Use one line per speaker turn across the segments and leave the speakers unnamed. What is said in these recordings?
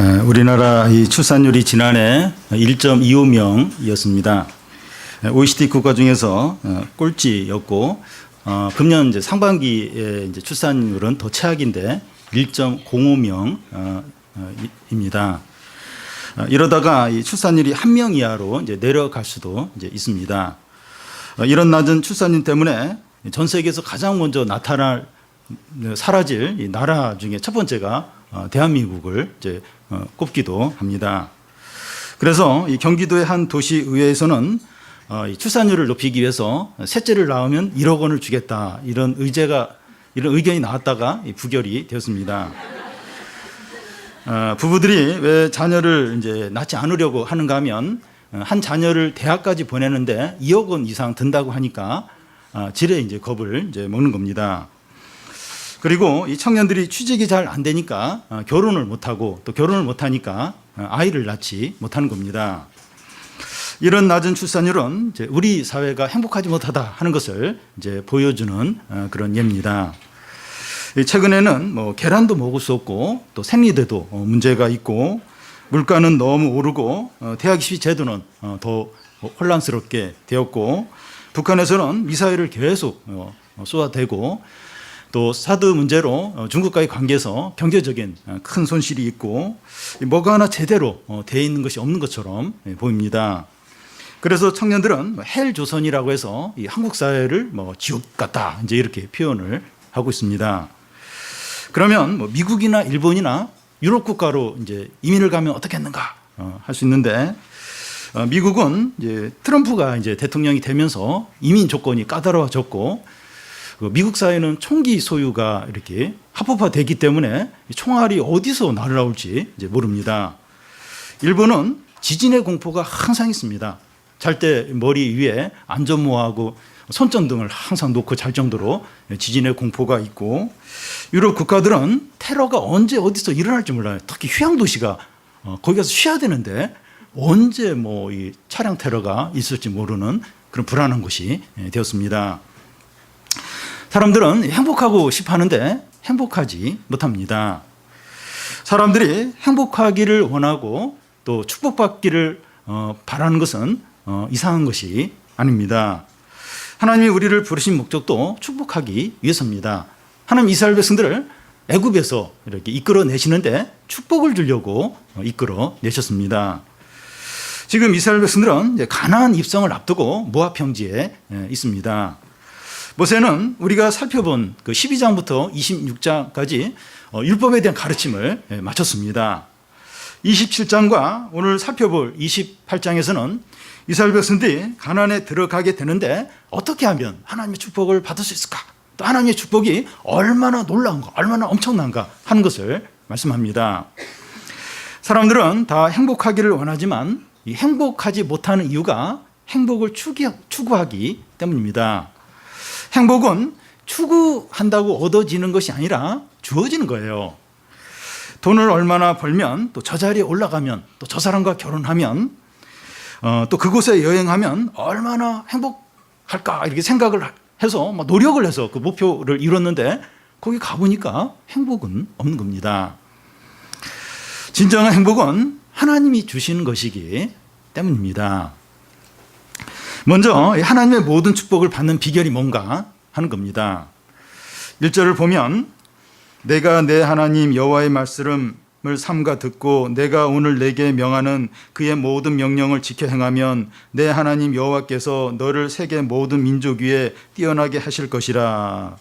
우리나라 이 출산율이 지난해 1.25명이었습니다. OECD 국가 중에서 꼴찌였고, 금년 이제 상반기에 이제 출산율은 더 최악인데 1.05명입니다. 이러다가 이 출산율이 1명 이하로 이제 내려갈 수도 이제 있습니다. 이런 낮은 출산율 때문에 전 세계에서 가장 먼저 사라질 이 나라 중에 첫 번째가 대한민국을 이제 꼽기도 합니다. 그래서 이 경기도의 한 도시의회에서는 이 출산율을 높이기 위해서 셋째를 낳으면 1억 원을 주겠다 이런 의견이 나왔다가 부결이 되었습니다. 부부들이 왜 자녀를 이제 낳지 않으려고 하는가 하면 한 자녀를 대학까지 보내는데 2억 원 이상 든다고 하니까 지레 이제 겁을 이제 먹는 겁니다. 그리고 이 청년들이 취직이 잘 안 되니까 결혼을 못하고 또 결혼을 못하니까 아이를 낳지 못하는 겁니다. 이런 낮은 출산율은 이제 우리 사회가 행복하지 못하다 하는 것을 이제 보여주는 그런 예입니다. 최근에는 뭐 계란도 먹을 수 없고 또 생리대도 문제가 있고 물가는 너무 오르고 대학 입시 제도는 더 혼란스럽게 되었고 북한에서는 미사일을 계속 쏘아대고 또 사드 문제로 중국과의 관계에서 경제적인 큰 손실이 있고 뭐가 하나 제대로 되어 있는 것이 없는 것처럼 보입니다. 그래서 청년들은 헬조선이라고 해서 이 한국 사회를 뭐 지옥 같다 이제 이렇게 표현을 하고 있습니다. 그러면 뭐 미국이나 일본이나 유럽 국가로 이제 이민을 가면 어떻겠는가 할 수 있는데 미국은 이제 트럼프가 이제 대통령이 되면서 이민 조건이 까다로워졌고 미국 사회는 총기 소유가 이렇게 합법화되기 때문에 총알이 어디서 날아올지 이제 모릅니다. 일본은 지진의 공포가 항상 있습니다. 잘 때 머리 위에 안전모하고 손전등을 항상 놓고 잘 정도로 지진의 공포가 있고 유럽 국가들은 테러가 언제 어디서 일어날지 몰라요. 특히 휴양 도시가 거기 가서 쉬어야 되는데 언제 뭐 이 차량 테러가 있을지 모르는 그런 불안한 곳이 되었습니다. 사람들은 행복하고 싶어 하는데 행복하지 못합니다. 사람들이 행복하기를 원하고 또 축복받기를 바라는 것은 이상한 것이 아닙니다. 하나님이 우리를 부르신 목적도 축복하기 위해서입니다. 하나님 이스라엘 백성들을 애굽에서 이렇게 이끌어내시는데 축복을 주려고 이끌어내셨습니다. 지금 이스라엘 백성들은 이제 가나안 입성을 앞두고 모압 평지에 있습니다. 모세는 우리가 살펴본 그 12장부터 26장까지 율법에 대한 가르침을 마쳤습니다. 27장과 오늘 살펴볼 28장에서는 이스라엘 백성들이 가나안에 들어가게 되는데 어떻게 하면 하나님의 축복을 받을 수 있을까? 또 하나님의 축복이 얼마나 놀라운가, 얼마나 엄청난가 하는 것을 말씀합니다. 사람들은 다 행복하기를 원하지만 이 행복하지 못하는 이유가 행복을 추구하기 때문입니다. 행복은 추구한다고 얻어지는 것이 아니라 주어지는 거예요. 돈을 얼마나 벌면 또 저 자리에 올라가면 또 저 사람과 결혼하면 또 그곳에 여행하면 얼마나 행복할까 이렇게 생각을 해서 막 노력을 해서 그 목표를 이뤘는데 거기 가보니까 행복은 없는 겁니다. 진정한 행복은 하나님이 주시는 것이기 때문입니다. 먼저 하나님의 모든 축복을 받는 비결이 뭔가 하는 겁니다. 1절을 보면 내가 내 하나님 여호와의 말씀을 삼가 듣고 내가 오늘 내게 명하는 그의 모든 명령을 지켜 행하면 내 하나님 여호와께서 너를 세계 모든 민족 위에 뛰어나게 하실 것이라.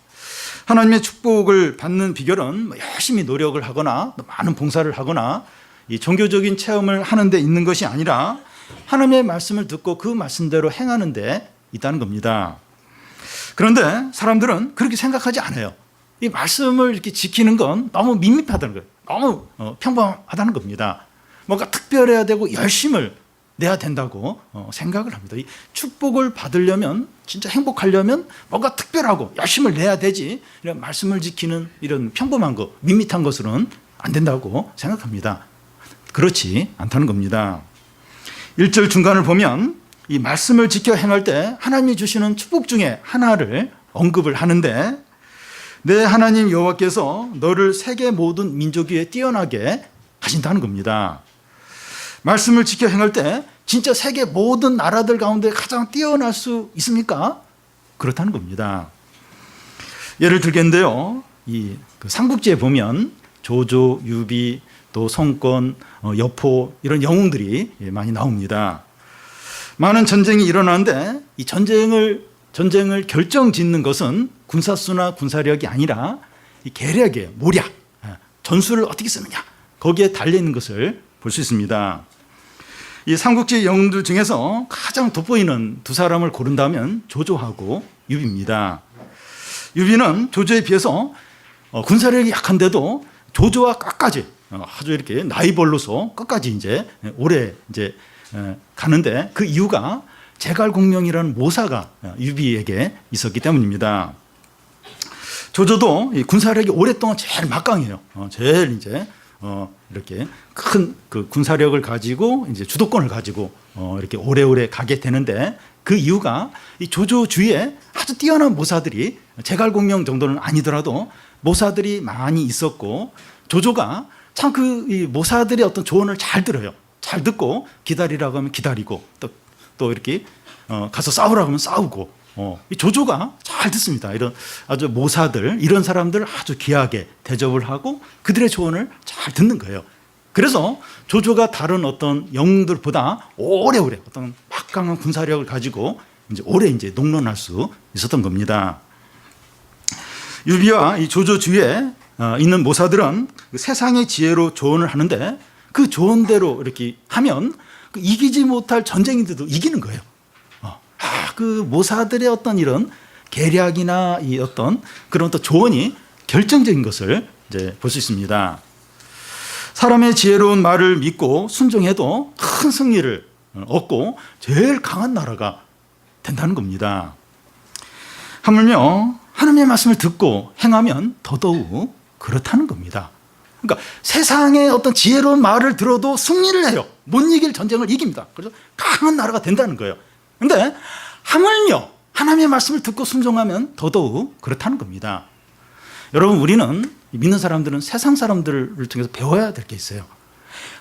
하나님의 축복을 받는 비결은 열심히 노력을 하거나 많은 봉사를 하거나 이 종교적인 체험을 하는 데 있는 것이 아니라 하나님의 말씀을 듣고 그 말씀대로 행하는 데 있다는 겁니다. 그런데 사람들은 그렇게 생각하지 않아요. 이 말씀을 이렇게 지키는 건 너무 밋밋하다는 거예요. 너무 평범하다는 겁니다. 뭔가 특별해야 되고 열심을 내야 된다고 생각을 합니다. 이 축복을 받으려면 진짜 행복하려면 뭔가 특별하고 열심을 내야 되지 이런 말씀을 지키는 이런 평범한 것, 밋밋한 것으로는 안 된다고 생각합니다. 그렇지 않다는 겁니다. 1절 중간을 보면 이 말씀을 지켜 행할 때 하나님이 주시는 축복 중에 하나를 언급을 하는데 내 하나님 여호와께서 너를 세계 모든 민족 위에 뛰어나게 하신다는 겁니다. 말씀을 지켜 행할 때 진짜 세계 모든 나라들 가운데 가장 뛰어날 수 있습니까? 그렇다는 겁니다. 예를 들겠는데요. 그 삼국지에 보면 조조, 유비, 또 성권, 여포 이런 영웅들이 많이 나옵니다. 많은 전쟁이 일어나는데 이 전쟁을 결정짓는 것은 군사수나 군사력이 아니라 이 계략이에요. 모략, 전술을 어떻게 쓰느냐 거기에 달려있는 것을 볼 수 있습니다. 이 삼국지 영웅들 중에서 가장 돋보이는 두 사람을 고른다면 조조하고 유비입니다. 유비는 조조에 비해서 군사력이 약한데도 조조와 끝까지 아주 이렇게 나이벌로서 끝까지 이제 오래 이제 가는데 그 이유가 제갈공명이라는 모사가 유비에게 있었기 때문입니다. 조조도 군사력이 오랫동안 제일 막강해요. 제일 이제 이렇게 큰 그 군사력을 가지고 이제 주도권을 가지고 이렇게 오래오래 가게 되는데 그 이유가 이 조조 주위에 아주 뛰어난 모사들이 제갈공명 정도는 아니더라도 모사들이 많이 있었고 조조가 참 그 모사들의 어떤 조언을 잘 들어요. 잘 듣고 기다리라고 하면 기다리고 또 이렇게 가서 싸우라고 하면 싸우고 이 조조가 잘 듣습니다. 이런 아주 모사들 이런 사람들을 아주 귀하게 대접을 하고 그들의 조언을 잘 듣는 거예요. 그래서 조조가 다른 어떤 영웅들보다 오래오래 어떤 막강한 군사력을 가지고 이제 오래 이제 농론할 수 있었던 겁니다. 유비와 이 조조 주위에 있는 모사들은 세상의 지혜로 조언을 하는데 그 조언대로 이렇게 하면 이기지 못할 전쟁인데도 이기는 거예요. 그 모사들의 어떤 이런 계략이나 이 어떤 그런 또 조언이 결정적인 것을 이제 볼 수 있습니다. 사람의 지혜로운 말을 믿고 순종해도 큰 승리를 얻고 제일 강한 나라가 된다는 겁니다. 하물며 하나님의 말씀을 듣고 행하면 더더욱 그렇다는 겁니다. 그러니까 세상의 어떤 지혜로운 말을 들어도 승리를 해요. 못 이길 전쟁을 이깁니다. 그래서 강한 나라가 된다는 거예요. 그런데 하물며 하나님의 말씀을 듣고 순종하면 더더욱 그렇다는 겁니다. 여러분 우리는 믿는 사람들은 세상 사람들을 통해서 배워야 될 게 있어요.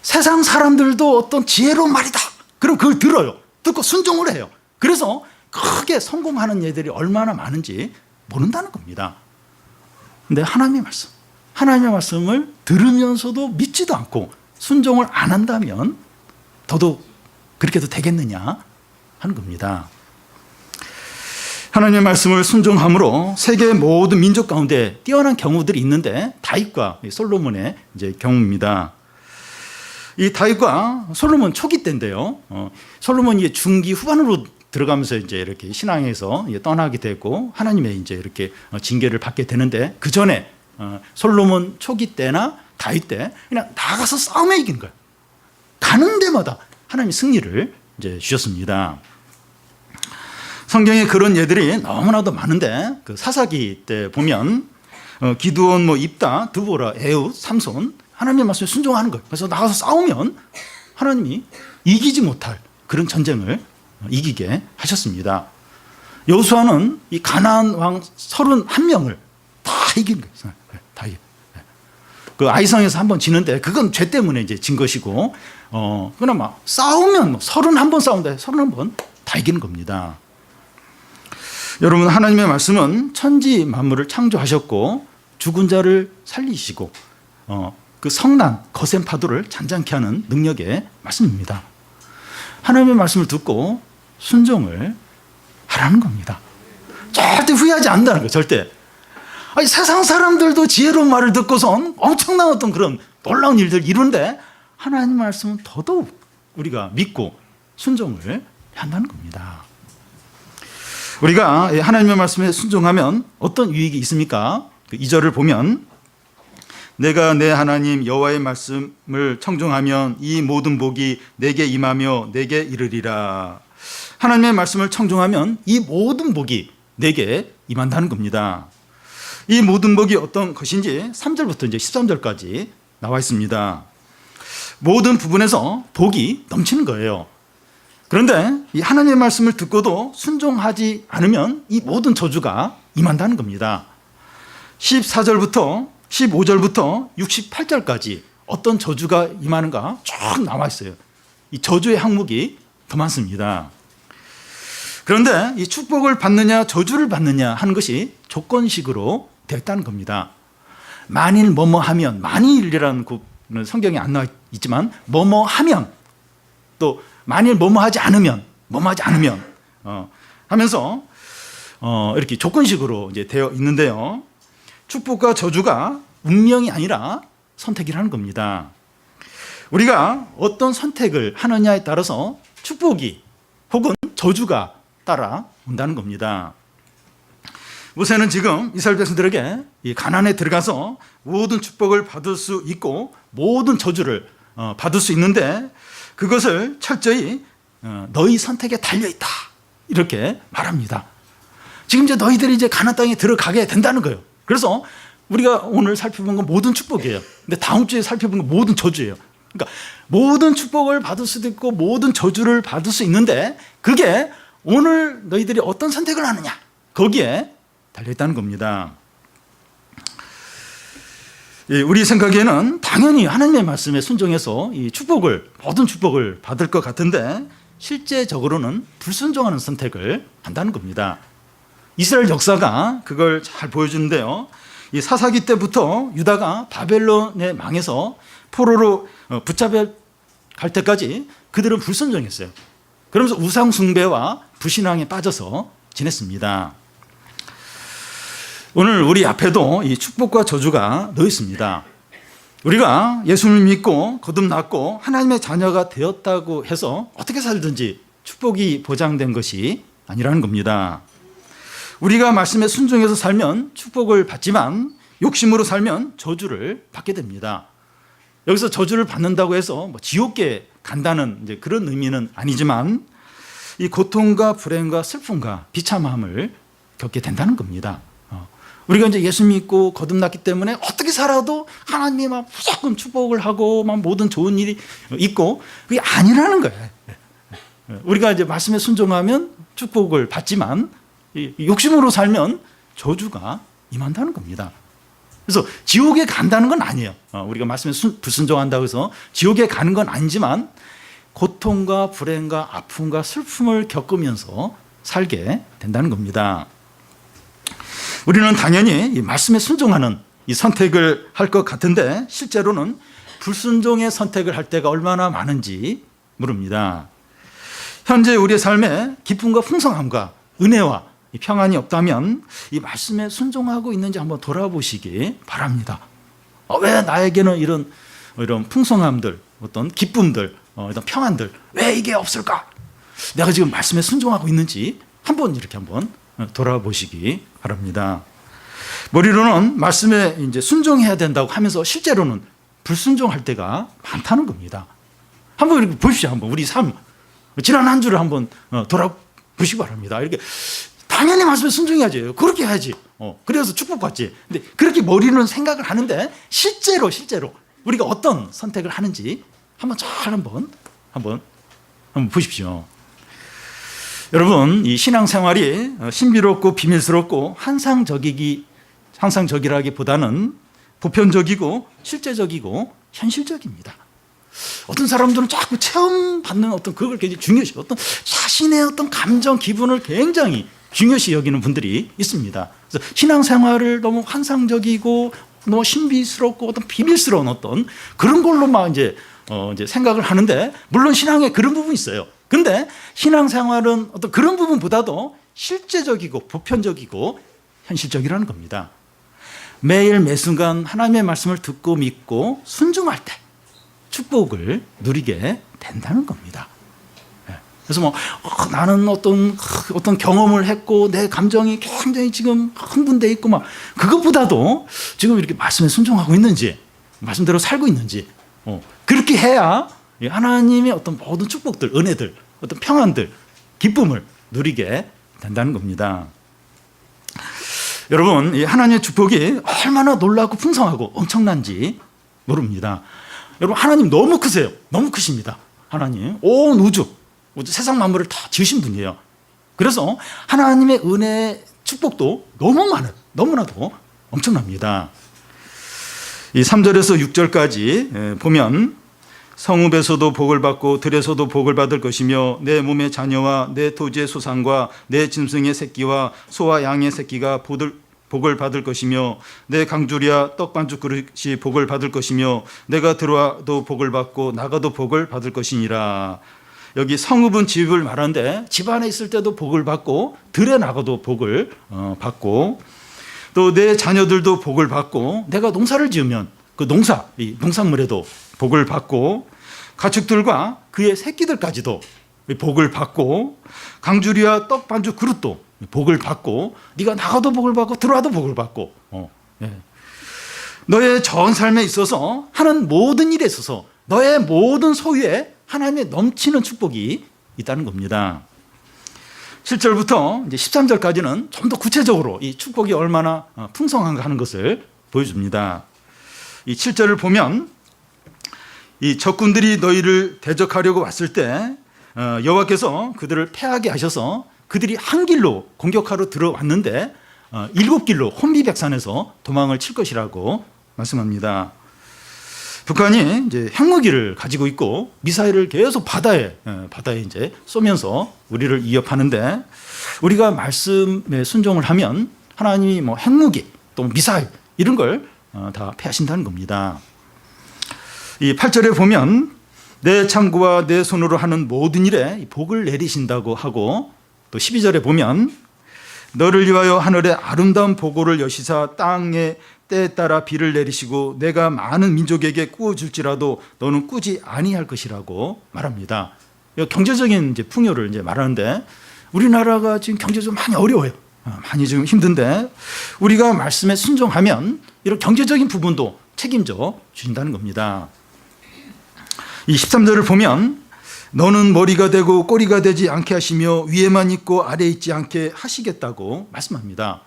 세상 사람들도 어떤 지혜로운 말이다. 그럼 그걸 들어요. 듣고 순종을 해요. 그래서 크게 성공하는 예들이 얼마나 많은지 모른다는 겁니다. 근데 하나님의 말씀을 들으면서도 믿지도 않고 순종을 안 한다면 더더욱 그렇게도 되겠느냐 하는 겁니다. 하나님의 말씀을 순종함으로 세계 모든 민족 가운데 뛰어난 경우들이 있는데 다윗과 솔로몬의 이제 경우입니다. 이 다윗과 솔로몬 초기 때인데요. 솔로몬이 중기 후반으로 들어가면서 이제 이렇게 신앙에서 떠나게 되고 하나님의 이제 이렇게 징계를 받게 되는데 그 전에 솔로몬 초기 때나 다윗 때 그냥 나가서 싸움에 이긴 거예요. 가는 데마다 하나님이 승리를 이제 주셨습니다. 성경에 그런 예들이 너무나도 많은데 그 사사기 때 보면 기드온, 입다, 드보라, 에훗, 삼손 하나님의 말씀에 순종하는 거예요. 그래서 나가서 싸우면 하나님이 이기지 못할 그런 전쟁을 이기게 하셨습니다. 여호수아는 이 가나안 왕 31명을 다 이긴 거예요. 다 이겨. 그 아이성에서 한번 지는데 그건 죄 때문에 이제 진 것이고 그나마 싸우면 31번 싸운다. 31번 다 이기는 겁니다. 여러분 하나님의 말씀은 천지 만물을 창조하셨고 죽은 자를 살리시고 그 성난 거센 파도를 잔잔케 하는 능력의 말씀입니다. 하나님의 말씀을 듣고 순종을 하라는 겁니다. 절대 후회하지 않는다는 거예요. 절대. 아니, 세상 사람들도 지혜로운 말을 듣고선 엄청난 어떤 그런 놀라운 일들을 이루는데 하나님 말씀은 더더욱 우리가 믿고 순종을 해야 한다는 겁니다. 우리가 하나님의 말씀에 순종하면 어떤 유익이 있습니까? 그 2절을 보면 내가 내 하나님 여호와의 말씀을 청종하면 이 모든 복이 내게 임하며 내게 이르리라. 하나님의 말씀을 청종하면 이 모든 복이 내게 임한다는 겁니다. 이 모든 복이 어떤 것인지 3절부터 이제 13절까지 나와 있습니다. 모든 부분에서 복이 넘치는 거예요. 그런데 이 하나님의 말씀을 듣고도 순종하지 않으면 이 모든 저주가 임한다는 겁니다. 14절부터 15절부터 68절까지 어떤 저주가 임하는가 쭉 나와 있어요. 이 저주의 항목이 더 많습니다. 그런데 이 축복을 받느냐 저주를 받느냐 하는 것이 조건식으로 되어 있다는 겁니다. 만일 뭐뭐 하면, 만일이라는 구는 성경에 안 나와 있지만 뭐뭐 하면, 또 만일 뭐뭐 하지 않으면, 뭐뭐 하지 않으면 하면서 이렇게 조건식으로 이제 되어 있는데요. 축복과 저주가 운명이 아니라 선택이라는 겁니다. 우리가 어떤 선택을 하느냐에 따라서 축복이 혹은 저주가 따라온다는 겁니다. 모세는 지금 이스라엘 백성들에게 이 가나안에 들어가서 모든 축복을 받을 수 있고 모든 저주를 받을 수 있는데 그것을 철저히 너희 선택에 달려있다 이렇게 말합니다. 지금 이제 너희들이 이제 가나안 땅에 들어가게 된다는 거예요. 그래서 우리가 오늘 살펴본 건 모든 축복이에요. 근데 다음 주에 살펴본 건 모든 저주예요. 그러니까 모든 축복을 받을 수도 있고 모든 저주를 받을 수 있는데 그게 오늘 너희들이 어떤 선택을 하느냐 거기에 달려있다는 겁니다. 우리 생각에는 당연히 하나님의 말씀에 순종해서 이 모든 축복을 받을 것 같은데 실제적으로는 불순종하는 선택을 한다는 겁니다. 이스라엘 역사가 그걸 잘 보여주는데요. 이 사사기 때부터 유다가 바벨론에 망해서 포로로 붙잡혀 갈 때까지 그들은 불순종했어요. 그러면서 우상 숭배와 불신앙에 빠져서 지냈습니다. 오늘 우리 앞에도 이 축복과 저주가 놓여 있습니다. 우리가 예수를 믿고 거듭났고 하나님의 자녀가 되었다고 해서 어떻게 살든지 축복이 보장된 것이 아니라는 겁니다. 우리가 말씀에 순종해서 살면 축복을 받지만 욕심으로 살면 저주를 받게 됩니다. 여기서 저주를 받는다고 해서 뭐 지옥에 간다는 이제 그런 의미는 아니지만 이 고통과 불행과 슬픔과 비참함을 겪게 된다는 겁니다. 우리가 이제 예수 믿고 거듭났기 때문에 어떻게 살아도 하나님이 막 무조건 축복을 하고 막 모든 좋은 일이 있고 그게 아니라는 거예요. 우리가 이제 말씀에 순종하면 축복을 받지만 욕심으로 살면 저주가 임한다는 겁니다. 그래서 지옥에 간다는 건 아니에요. 우리가 말씀에 불순종한다고 해서 지옥에 가는 건 아니지만 고통과 불행과 아픔과 슬픔을 겪으면서 살게 된다는 겁니다. 우리는 당연히 이 말씀에 순종하는 이 선택을 할 것 같은데 실제로는 불순종의 선택을 할 때가 얼마나 많은지 모릅니다. 현재 우리의 삶에 기쁨과 풍성함과 은혜와 평안이 없다면 이 말씀에 순종하고 있는지 한번 돌아보시기 바랍니다. 왜 나에게는 이런 풍성함들, 어떤 기쁨들, 이런 평안들 왜 이게 없을까? 내가 지금 말씀에 순종하고 있는지 한번 돌아보시기 바랍니다. 머리로는 말씀에 이제 순종해야 된다고 하면서 실제로는 불순종할 때가 많다는 겁니다. 한번 이렇게 보십시오. 한번 우리 삶 지난 한 주를 한번 돌아보시기 바랍니다. 이렇게 당연히 말씀에 순종해야지. 그렇게 해야지. 그래서 축복받지. 근데 그렇게 머리로는 생각을 하는데 실제로 우리가 어떤 선택을 하는지 한번 보십시오. 여러분, 이 신앙생활이 신비롭고 비밀스럽고 환상적이라기보다는 보편적이고 실제적이고 현실적입니다. 어떤 사람들은 자꾸 체험받는 그걸 굉장히 중요시, 자신의 감정, 기분을 굉장히 중요시 여기는 분들이 있습니다. 그래서 신앙생활을 너무 환상적이고 너무 신비스럽고 비밀스러운 그런 걸로 이제 생각을 하는데, 물론 신앙에 그런 부분이 있어요. 근데 신앙생활은 그런 부분보다도 실제적이고 보편적이고 현실적이라는 겁니다. 매일 매순간 하나님의 말씀을 듣고 믿고 순종할 때 축복을 누리게 된다는 겁니다. 그래서 나는 어떤 경험을 했고 내 감정이 굉장히 지금 흥분되어 있고 그것보다도 지금 이렇게 말씀에 순종하고 있는지, 말씀대로 살고 있는지, 그렇게 해야 하나님의 모든 축복들, 은혜들, 평안들, 기쁨을 누리게 된다는 겁니다. 여러분, 이 하나님의 축복이 얼마나 놀랍고 풍성하고 엄청난지 모릅니다. 여러분, 하나님 너무 크세요. 너무 크십니다. 하나님 온 우주 세상 만물을 다 지으신 분이에요. 그래서 하나님의 은혜, 축복도 너무 많아요. 너무나도 엄청납니다. 이 3절에서 6절까지 보면 성읍에서도 복을 받고 들에서도 복을 받을 것이며 내 몸의 자녀와 내 토지의 소산과 내 짐승의 새끼와 소와 양의 새끼가 복을 받을 것이며 내 강주리와 떡반죽 그릇이 복을 받을 것이며 내가 들어와도 복을 받고 나가도 복을 받을 것이니라. 여기 성읍은 집을 말하는데 집 안에 있을 때도 복을 받고 들에 나가도 복을 받고 또 내 자녀들도 복을 받고 내가 농사를 지으면 그 이 농산물에도 복을 받고 가축들과 그의 새끼들까지도 복을 받고 강주리와 떡 반죽 그릇도 복을 받고 네가 나가도 복을 받고 들어와도 복을 받고 너의 전 삶에 있어서 하는 모든 일에 있어서 너의 모든 소유에 하나님의 넘치는 축복이 있다는 겁니다. 7절부터 이제 13절까지는 좀 더 구체적으로 이 축복이 얼마나 풍성한가 하는 것을 보여줍니다. 이 7절을 보면 이 적군들이 너희를 대적하려고 왔을 때 여호와께서 그들을 패하게 하셔서 그들이 한 길로 공격하러 들어왔는데 7길로 혼비백산에서 도망을 칠 것이라고 말씀합니다. 북한이 이제 핵무기를 가지고 있고 미사일을 계속 바다에 이제 쏘면서 우리를 위협하는데 우리가 말씀에 순종을 하면 하나님이 뭐 핵무기 또 미사일 이런 걸 다 패하신다는 겁니다. 이 8절에 보면 내 창구와 내 손으로 하는 모든 일에 복을 내리신다고 하고 또 12절에 보면 너를 위하여 하늘에 아름다운 보고를 여시사 땅에 때에 따라 비를 내리시고 내가 많은 민족에게 꾸어줄지라도 너는 꾸지 아니할 것이라고 말합니다. 경제적인 이제 풍요를 이제 말하는데 우리나라가 지금 경제적으로 많이 어려워요. 많이 좀 힘든데 우리가 말씀에 순종하면 이런 경제적인 부분도 책임져 주신다는 겁니다. 이 13절을 보면 너는 머리가 되고 꼬리가 되지 않게 하시며 위에만 있고 아래에 있지 않게 하시겠다고 말씀합니다.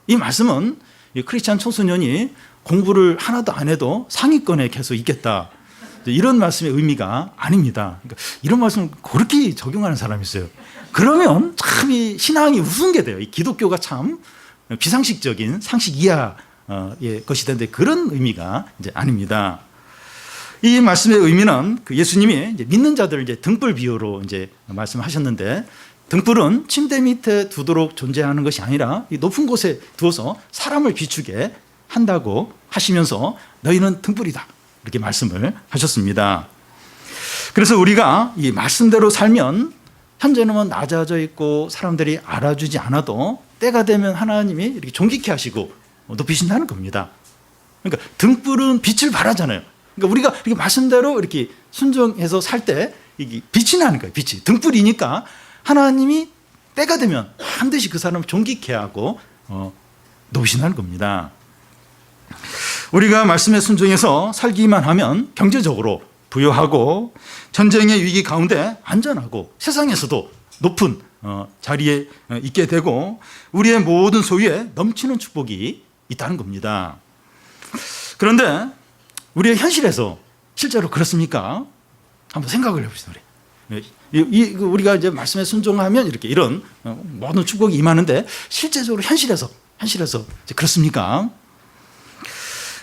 이 말씀은 이 크리스찬 청소년이 공부를 하나도 안 해도 상위권에 계속 있겠다 이런 말씀의 의미가 아닙니다. 그러니까 이런 말씀을 그렇게 적용하는 사람이 있어요. 그러면 참 이 신앙이 우스운 게 돼요. 이 기독교가 참 비상식적인 상식 이하의 것이 되는데 그런 의미가 이제 아닙니다. 이 말씀의 의미는 그 예수님이 이제 믿는 자들을 이제 등불 비유로 이제 말씀하셨는데 등불은 침대 밑에 두도록 존재하는 것이 아니라 이 높은 곳에 두어서 사람을 비추게 한다고 하시면서 너희는 등불이다 이렇게 말씀을 하셨습니다. 그래서 우리가 이 말씀대로 살면 현재는 낮아져 있고 사람들이 알아주지 않아도 때가 되면 하나님이 이렇게 존귀케 하시고 높이신다는 겁니다. 그러니까 등불은 빛을 발하잖아요. 그러니까 우리가 이렇게 말씀대로 이렇게 순종해서 살 때 이게 빛이 나는 거예요. 빛이 등불이니까 하나님이 때가 되면 반드시 그 사람을 존귀케 하고 높이신다는 겁니다. 우리가 말씀에 순종해서 살기만 하면 경제적으로 부유하고 전쟁의 위기 가운데 안전하고 세상에서도 높은 자리에 있게 되고 우리의 모든 소유에 넘치는 축복이 있다는 겁니다. 그런데 우리의 현실에서 실제로 그렇습니까? 한번 생각을 해보시죠. 우리가 이제 말씀에 순종하면 이렇게 이런 모든 축복이 임하는데 실제적으로 현실에서 그렇습니까?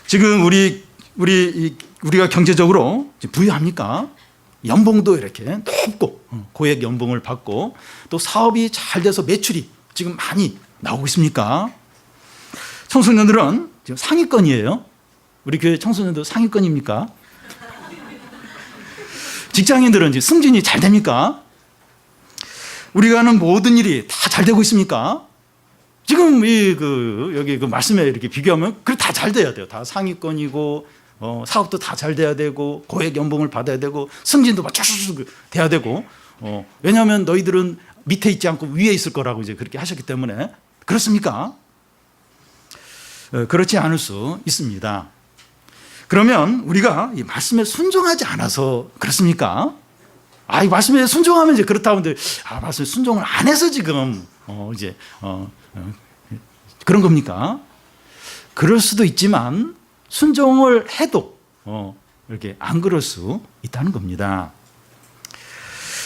지금 우리가 경제적으로 부유합니까? 연봉도 이렇게 높고 고액 연봉을 받고 또 사업이 잘 돼서 매출이 지금 많이 나오고 있습니까? 청소년들은 지금 상위권이에요. 우리 교회 청소년들 상위권입니까? 직장인들은 지금 승진이 잘 됩니까? 우리가 하는 모든 일이 다 잘 되고 있습니까? 지금 여기 그 말씀에 이렇게 비교하면 그래 다 잘 돼야 돼요. 다 상위권이고 사업도 다 잘 돼야 되고 고액 연봉을 받아야 되고 승진도 막 쭉쭉 돼야 되고 왜냐하면 너희들은 밑에 있지 않고 위에 있을 거라고 이제 그렇게 하셨기 때문에 그렇습니까? 그렇지 않을 수 있습니다. 그러면 우리가 이 말씀에 순종하지 않아서 그렇습니까? 이 말씀에 순종하면 이제 그렇다고 하는데 말씀에 순종을 안 해서 지금 그런 겁니까? 그럴 수도 있지만 순종을 해도 이렇게 안 그럴 수 있다는 겁니다.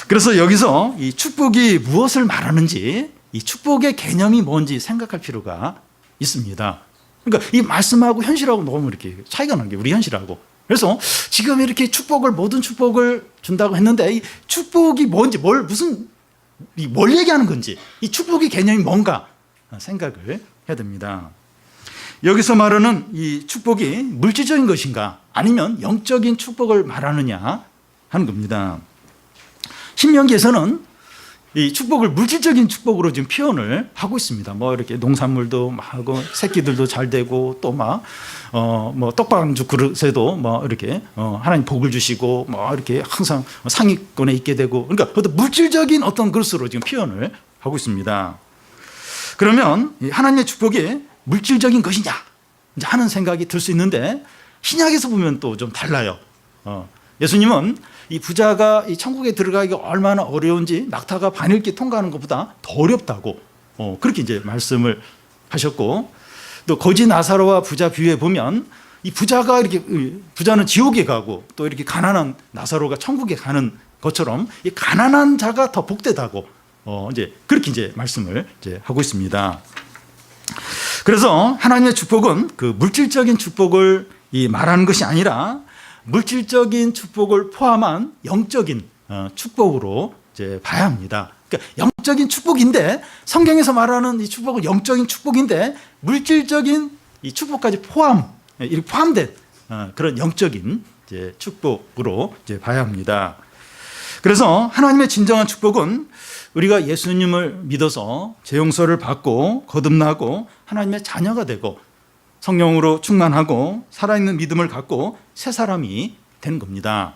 그래서 여기서 이 축복이 무엇을 말하는지 이 축복의 개념이 뭔지 생각할 필요가 있습니다. 그러니까 이 말씀하고 현실하고 너무 이렇게 차이가 나는 게 우리 현실하고. 그래서 지금 이렇게 축복을, 모든 축복을 준다고 했는데 이 축복이 뭔지, 뭘 얘기하는 건지, 이 축복의 개념이 뭔가 생각을 해야 됩니다. 여기서 말하는 이 축복이 물질적인 것인가 아니면 영적인 축복을 말하느냐 하는 겁니다. 신명기에서는 이 축복을 물질적인 축복으로 지금 표현을 하고 있습니다. 뭐 이렇게 농산물도 하고 새끼들도 잘 되고 또 막 뭐 떡방죽 그릇에도 뭐 이렇게 하나님 복을 주시고 뭐 이렇게 항상 상위권에 있게 되고, 그러니까 어떤 물질적인 어떤 것으로 지금 표현을 하고 있습니다. 그러면 하나님의 축복이 물질적인 것이냐 이제 하는 생각이 들 수 있는데 신약에서 보면 또 좀 달라요. 예수님은 이 부자가 이 천국에 들어가기가 얼마나 어려운지 낙타가 반일기 통과하는 것보다 더 어렵다고 그렇게 이제 말씀을 하셨고, 또 거지 나사로와 부자 비유에 보면 이 부자가 이렇게, 부자는 지옥에 가고 또 이렇게 가난한 나사로가 천국에 가는 것처럼 이 가난한 자가 더 복되다고 이제 그렇게 이제 말씀을 이제 하고 있습니다. 그래서 하나님의 축복은 그 물질적인 축복을 말하는 것이 아니라 물질적인 축복을 포함한 영적인 축복으로 이제 봐야 합니다. 그러니까 영적인 축복인데, 성경에서 말하는 이 축복은 영적인 축복인데 물질적인 이 축복까지 포함된 그런 영적인 이제 축복으로 이제 봐야 합니다. 그래서 하나님의 진정한 축복은 우리가 예수님을 믿어서 죄 용서를 받고 거듭나고 하나님의 자녀가 되고 성령으로 충만하고 살아있는 믿음을 갖고 새 사람이 되는 겁니다.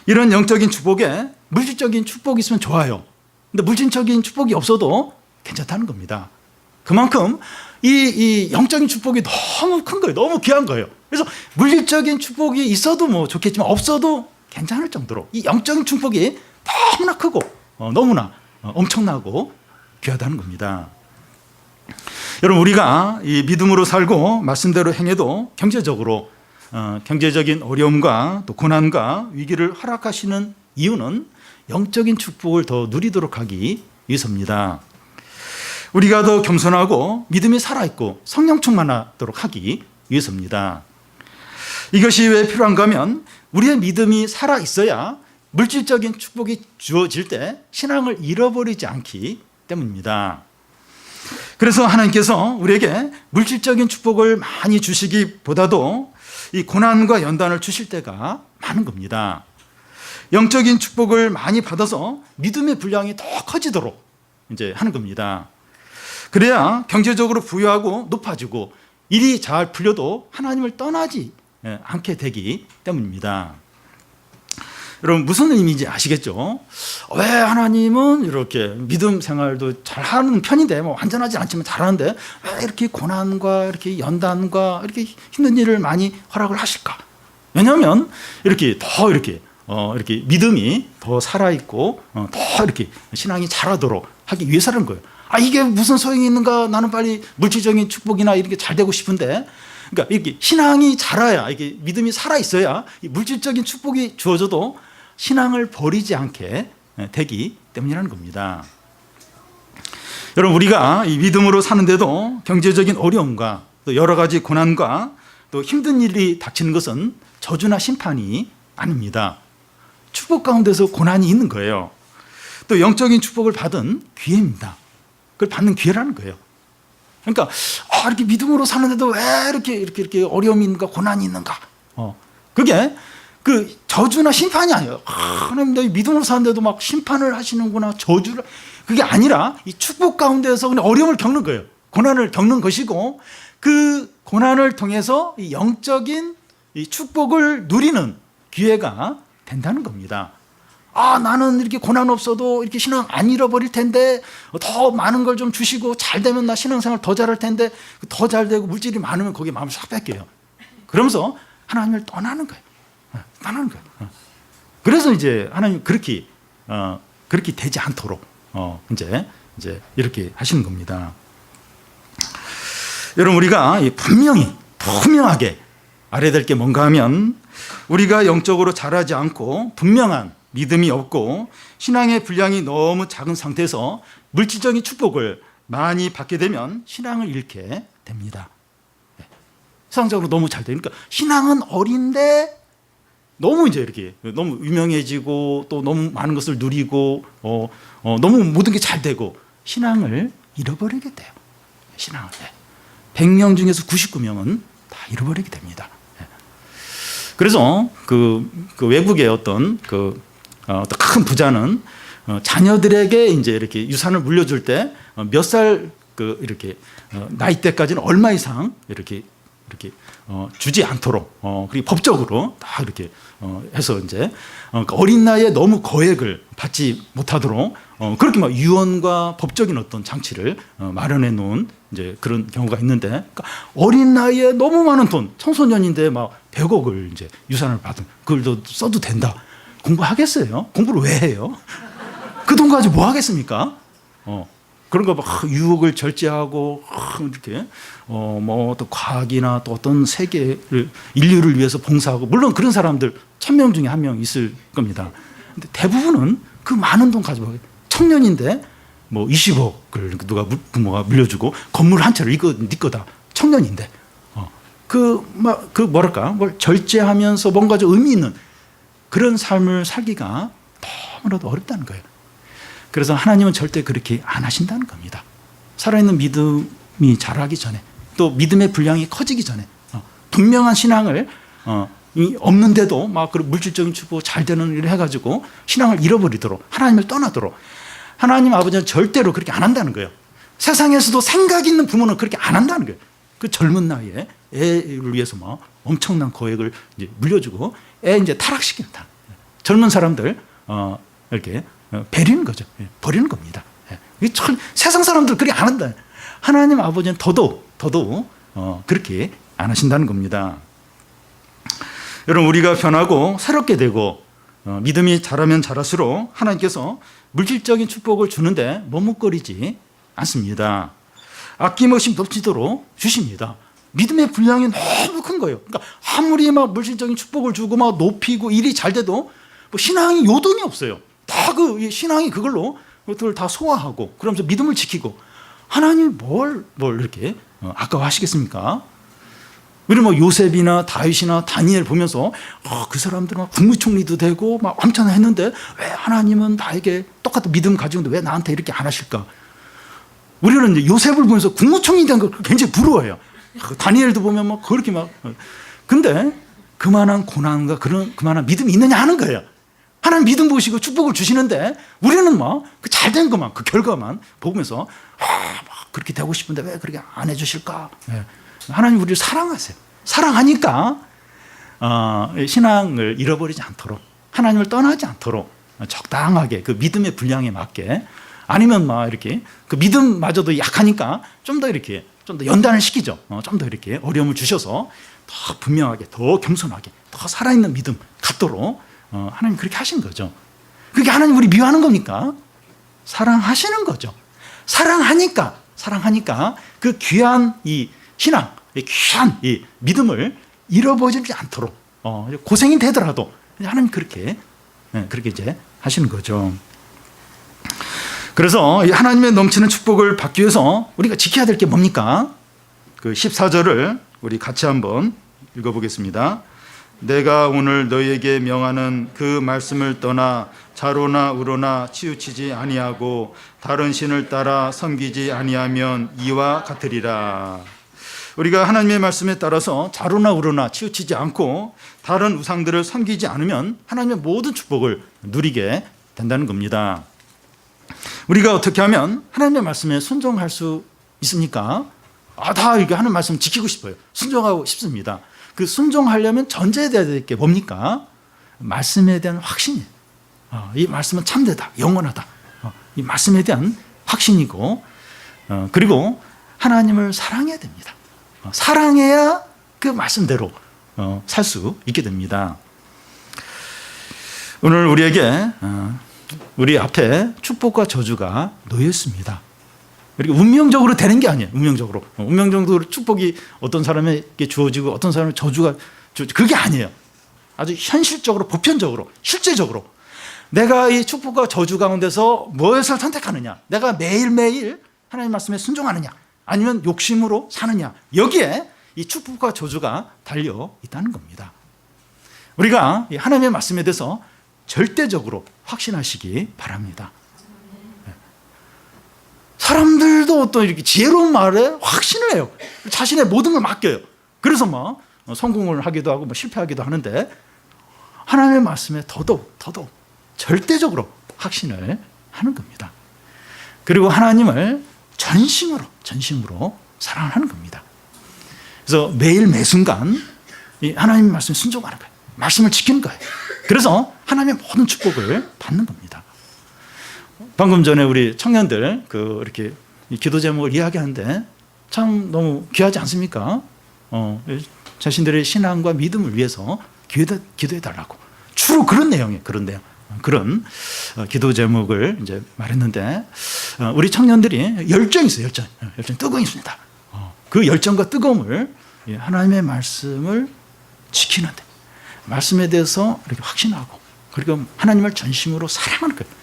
이런 영적인 축복에 물질적인 축복이 있으면 좋아요. 근데 물질적인 축복이 없어도 괜찮다는 겁니다. 그만큼 이 영적인 축복이 너무 큰 거예요. 너무 귀한 거예요. 그래서 물질적인 축복이 있어도 뭐 좋겠지만 없어도 괜찮을 정도로 이 영적인 축복이 너무나 크고 너무나 엄청나고 귀하다는 겁니다. 여러분, 우리가 이 믿음으로 살고 말씀대로 행해도 경제적인 어려움과 또 고난과 위기를 허락하시는 이유는 영적인 축복을 더 누리도록 하기 위해서입니다. 우리가 더 겸손하고 믿음이 살아있고 성령 충만하도록 하기 위해서입니다. 이것이 왜 필요한가 하면 우리의 믿음이 살아있어야 물질적인 축복이 주어질 때 신앙을 잃어버리지 않기 때문입니다. 그래서 하나님께서 우리에게 물질적인 축복을 많이 주시기보다도 이 고난과 연단을 주실 때가 많은 겁니다. 영적인 축복을 많이 받아서 믿음의 분량이 더 커지도록 이제 하는 겁니다. 그래야 경제적으로 부유하고 높아지고 일이 잘 풀려도 하나님을 떠나지 않게 되기 때문입니다. 여러분, 무슨 의미인지 아시겠죠? 왜 하나님은 이렇게 믿음 생활도 잘하는 편인데, 뭐 완전하지 않지만 잘하는데 왜 이렇게 고난과 이렇게 연단과 이렇게 힘든 일을 많이 허락을 하실까? 왜냐하면 이렇게 더 이렇게 믿음이 더 살아있고 더 이렇게 신앙이 자라도록 하기 위해서라는 거예요. 이게 무슨 소용이 있는가? 나는 빨리 물질적인 축복이나 이렇게 잘 되고 싶은데, 그러니까 이렇게 신앙이 자라야, 이게 믿음이 살아 있어야 이 물질적인 축복이 주어져도 신앙을 버리지 않게 되기 때문이라는 겁니다. 여러분, 우리가 이 믿음으로 사는데도 경제적인 어려움과 또 여러 가지 고난과 또 힘든 일이 닥치는 것은 저주나 심판이 아닙니다. 축복 가운데서 고난이 있는 거예요. 또 영적인 축복을 받은 기회입니다. 그걸 받는 기회라는 거예요. 그러니까 이렇게 믿음으로 사는데도 왜 이렇게 어려움이 있는가, 고난이 있는가? 그게 그 저주나 심판이 아니에요. 하나님, 내 믿음으로 사는데도 막 심판을 하시는구나, 저주를. 그게 아니라 이 축복 가운데서 그냥 어려움을 겪는 거예요. 고난을 겪는 것이고, 그 고난을 통해서 이 영적인 이 축복을 누리는 기회가 된다는 겁니다. 나는 이렇게 고난 없어도 이렇게 신앙 안 잃어버릴 텐데, 더 많은 걸 좀 주시고 잘 되면 나 신앙생활 더 잘할 텐데, 더 잘 되고 물질이 많으면 거기에 마음을 싹 뺏겨요. 그러면서 하나님을 떠나는 거예요. 떠나는 거예요. 그래서 이제 하나님 그렇게 되지 않도록 이제 이렇게 하시는 겁니다. 여러분, 우리가 분명하게 알아야 될 게 뭔가 하면, 우리가 영적으로 자라지 않고 분명한 믿음이 없고 신앙의 분량이 너무 작은 상태에서 물질적인 축복을 많이 받게 되면 신앙을 잃게 됩니다. 세상적으로 너무 잘 되니까 신앙은 어린데 너무 이제 이렇게 너무 유명해지고 또 너무 많은 것을 누리고 너무 모든 게 잘 되고 신앙을 잃어버리게 돼요. 신앙을. 100명 중에서 99명은 다 잃어버리게 됩니다. 그래서 그 외국의 어떤 큰 부자는 자녀들에게 이제 이렇게 유산을 물려줄 때 몇 살 이렇게 나이대까지는 얼마 이상 이렇게 주지 않도록 그리고 법적으로 다 이렇게 해서 이제 어린 나이에 너무 거액을 받지 못하도록 그렇게 막 유언과 법적인 어떤 장치를 마련해 놓은 이제 그런 경우가 있는데, 그러니까 어린 나이에 너무 많은 돈, 청소년인데 막 100억을 이제 유산을 받은 그걸 써도 된다. 공부하겠어요? 공부를 왜 해요? 그 돈 가지고 뭐 하겠습니까? 그런 거 막 유혹을 절제하고 이렇게 뭐 또 과학이나 또 어떤 세계를 인류를 위해서 봉사하고, 물론 그런 사람들 1000명 중에 1명 있을 겁니다. 근데 대부분은 그 많은 돈 가지고 청년인데 뭐 20억을 누가 부모가 물려주고 건물 한 채를 이거 네 거다. 청년인데 뭐랄까 뭘 절제하면서 뭔가 좀 의미 있는 그런 삶을 살기가 너무나도 어렵다는 거예요. 그래서 하나님은 절대 그렇게 안 하신다는 겁니다. 살아있는 믿음이 자라기 전에, 또 믿음의 분량이 커지기 전에, 분명한 신앙을 없는데도 막 그런 물질적인 축복 잘 되는 일을 해가지고 신앙을 잃어버리도록, 하나님을 떠나도록, 하나님 아버지는 절대로 그렇게 안 한다는 거예요. 세상에서도 생각 있는 부모는 그렇게 안 한다는 거예요. 그 젊은 나이에 애를 위해서 막 엄청난 거액을 이제 물려주고 애 이제 타락시킨다. 젊은 사람들 이렇게 버리는 거죠. 버리는 겁니다. 세상 사람들 그렇게 안 한다. 하나님 아버지는 더더욱 그렇게 안 하신다는 겁니다. 여러분, 우리가 변하고 새롭게 되고 믿음이 자라면 자랄수록 하나님께서 물질적인 축복을 주는데 머뭇거리지 않습니다. 아낌없이 넘치도록 주십니다. 믿음의 분량이 너무 큰 거예요. 그러니까 아무리 막 물질적인 축복을 주고 막 높이고 일이 잘 돼도 뭐 신앙이 요동이 없어요. 다 신앙이 그걸로 그것들을 다 소화하고 그러면서 믿음을 지키고, 하나님이 뭘 이렇게 아까워하시겠습니까? 우리 뭐 요셉이나 다윗이나 다니엘 보면서 그 사람들은 막 국무총리도 되고 막 엄청 했는데 왜 하나님은 나에게 똑같은 믿음 가지고 있는데 왜 나한테 이렇게 안 하실까? 우리는 이제 요셉을 보면서 국무총리 된 걸 굉장히 부러워해요. 다니엘도 보면 막 그렇게 막. 근데 그만한 고난과 그만한 믿음이 있느냐 하는 거예요. 하나님 믿음 보시고 축복을 주시는데 우리는 막 그 잘된 것만, 그 결과만 보면서 막 그렇게 되고 싶은데 왜 그렇게 안 해주실까? 하나님 우리를 사랑하세요. 사랑하니까 신앙을 잃어버리지 않도록, 하나님을 떠나지 않도록 적당하게 그 믿음의 분량에 맞게, 아니면 막 이렇게 그 믿음마저도 약하니까 좀 더 연단을 시키죠. 좀 더 이렇게 어려움을 주셔서 더 분명하게, 더 겸손하게, 더 살아있는 믿음 갖도록 하나님 그렇게 하신 거죠. 그게 하나님 우리 미워하는 겁니까? 사랑하시는 거죠. 사랑하니까 그 귀한 이 신앙, 귀한 이 믿음을 잃어버리지 않도록 고생이 되더라도 하나님 그렇게 이제 하시는 거죠. 그래서 하나님의 넘치는 축복을 받기 위해서 우리가 지켜야 될 게 뭡니까? 그 14절을 우리 같이 한번 읽어보겠습니다. 내가 오늘 너희에게 명하는 그 말씀을 떠나 자로나 우로나 치우치지 아니하고 다른 신을 따라 섬기지 아니하면 이와 같으리라. 우리가 하나님의 말씀에 따라서 자로나 우로나 치우치지 않고 다른 우상들을 섬기지 않으면 하나님의 모든 축복을 누리게 된다는 겁니다. 우리가 어떻게 하면 하나님의 말씀에 순종할 수 있습니까? 다 이렇게 하는 말씀 지키고 싶어요. 순종하고 싶습니다. 그 순종하려면 전제돼야 될 게 뭡니까? 말씀에 대한 확신이에요. 이 말씀은 참되다, 영원하다. 이 말씀에 대한 확신이고, 그리고 하나님을 사랑해야 됩니다. 사랑해야 그 말씀대로 살 수 있게 됩니다. 오늘 우리에게 우리 앞에 축복과 저주가 놓여 있습니다. 그리고 운명적으로 되는 게 아니에요. 운명적으로 축복이 어떤 사람에게 주어지고 어떤 사람에게 저주가 그게 아니에요. 아주 현실적으로, 보편적으로, 실제적으로 내가 이 축복과 저주 가운데서 무엇을 선택하느냐, 내가 매일매일 하나님 말씀에 순종하느냐, 아니면 욕심으로 사느냐, 여기에 이 축복과 저주가 달려 있다는 겁니다. 우리가 이 하나님의 말씀에 대해서 절대적으로 확신하시기 바랍니다. 사람들도 또 이렇게 지혜로운 말에 확신을 해요. 자신의 모든 걸 맡겨요. 그래서 뭐 성공을 하기도 하고 뭐 실패하기도 하는데, 하나님의 말씀에 더더욱 절대적으로 확신을 하는 겁니다. 그리고 하나님을 전심으로 사랑하는 겁니다. 그래서 매일 매순간 이 하나님의 말씀에 순종하는 거예요. 말씀을 지키는 거예요. 그래서 하나님의 모든 축복을 받는 겁니다. 방금 전에 우리 청년들 이렇게 기도 제목을 이야기하는데 참 너무 귀하지 않습니까? 자신들의 신앙과 믿음을 위해서 기도해 달라고. 주로 그런 내용이에요. 그런 기도 제목을 이제 말했는데, 우리 청년들이 열정이 있어요. 열정 뜨거움이 있습니다. 그 열정과 뜨거움을 하나님의 말씀을 지키는데, 말씀에 대해서 이렇게 확신하고, 그리고 하나님을 전심으로 사랑하는 거예요.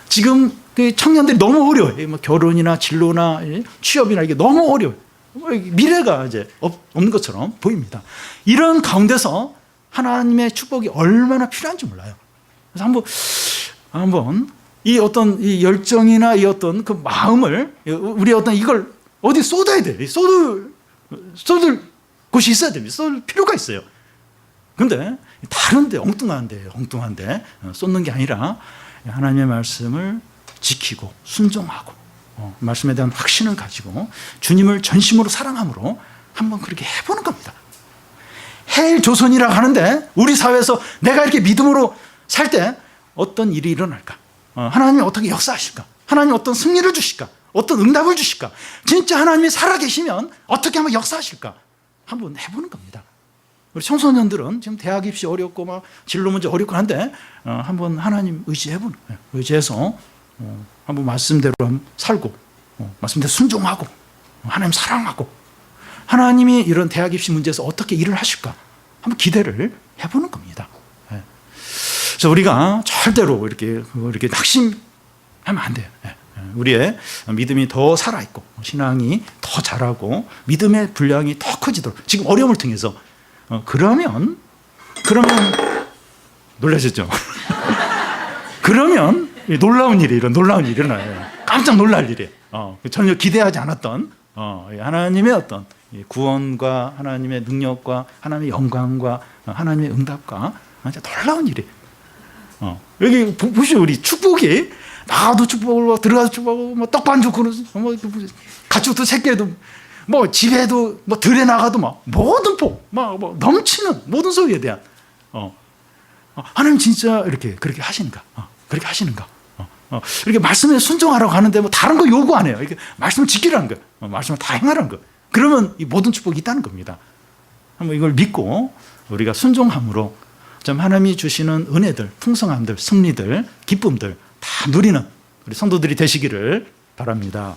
지금 그 청년들이 너무 어려워요. 뭐 결혼이나 진로나 취업이나 이게 너무 어려워요. 미래가 이제 없는 것처럼 보입니다. 이런 가운데서 하나님의 축복이 얼마나 필요한지 몰라요. 그래서 한번 이 어떤 이 열정이나 이 어떤 그 마음을, 우리 어떤 이걸 어디 쏟아야 돼요. 쏟을 곳이 있어야 됩니다. 쏟을 필요가 있어요. 근데 다른데 엉뚱한데 쏟는 게 아니라 하나님의 말씀을 지키고 순종하고, 말씀에 대한 확신을 가지고 주님을 전심으로 사랑함으로 한번 그렇게 해보는 겁니다. 해일 조선이라고 하는데, 우리 사회에서 내가 이렇게 믿음으로 살 때 어떤 일이 일어날까? 하나님이 어떻게 역사하실까? 하나님이 어떤 승리를 주실까? 어떤 응답을 주실까? 진짜 하나님이 살아계시면 어떻게 한번 역사하실까? 한번 해보는 겁니다. 우리 청소년들은 지금 대학 입시 어렵고 막 진로 문제 어렵고 한데, 한번 하나님 의지해서 한번 말씀대로 한번 살고, 말씀대로 순종하고, 하나님 사랑하고, 하나님이 이런 대학 입시 문제에서 어떻게 일을 하실까? 한번 기대를 해보는 겁니다. 그래서 우리가 절대로 이렇게 낙심하면 안 돼요. 우리의 믿음이 더 살아있고, 신앙이 더 자라고, 믿음의 분량이 더 커지도록, 지금 어려움을 통해서, 그러면 놀라셨죠? 그러면 놀라운 일이 일어나요. 깜짝 놀랄 일이에요. 전혀 기대하지 않았던 하나님의 어떤 구원과 하나님의 능력과 하나님의 영광과 하나님의 응답과 진짜 놀라운 일이에요. 여기 보시죠. 우리 축복이, 나가도 축복을, 들어가도 축복을, 뭐 떡반죽 그릇, 뭐 가축도 새끼에도, 뭐 집에도, 뭐 들에 나가도 막 모든 복, 뭐 넘치는 모든 소유에 대한, 하나님 진짜 그렇게 하시는가? 그렇게 하시는가? 이렇게 말씀에 순종하라고 하는데 뭐 다른 거 요구 안 해요. 이렇게 말씀을 지키라는 거예요. 말씀을 다 행하라는 거예요. 그러면 이 모든 축복이 있다는 겁니다. 한번 이걸 믿고 우리가 순종함으로 좀 하나님이 주시는 은혜들, 풍성함들, 승리들, 기쁨들 다 누리는 우리 성도들이 되시기를 바랍니다.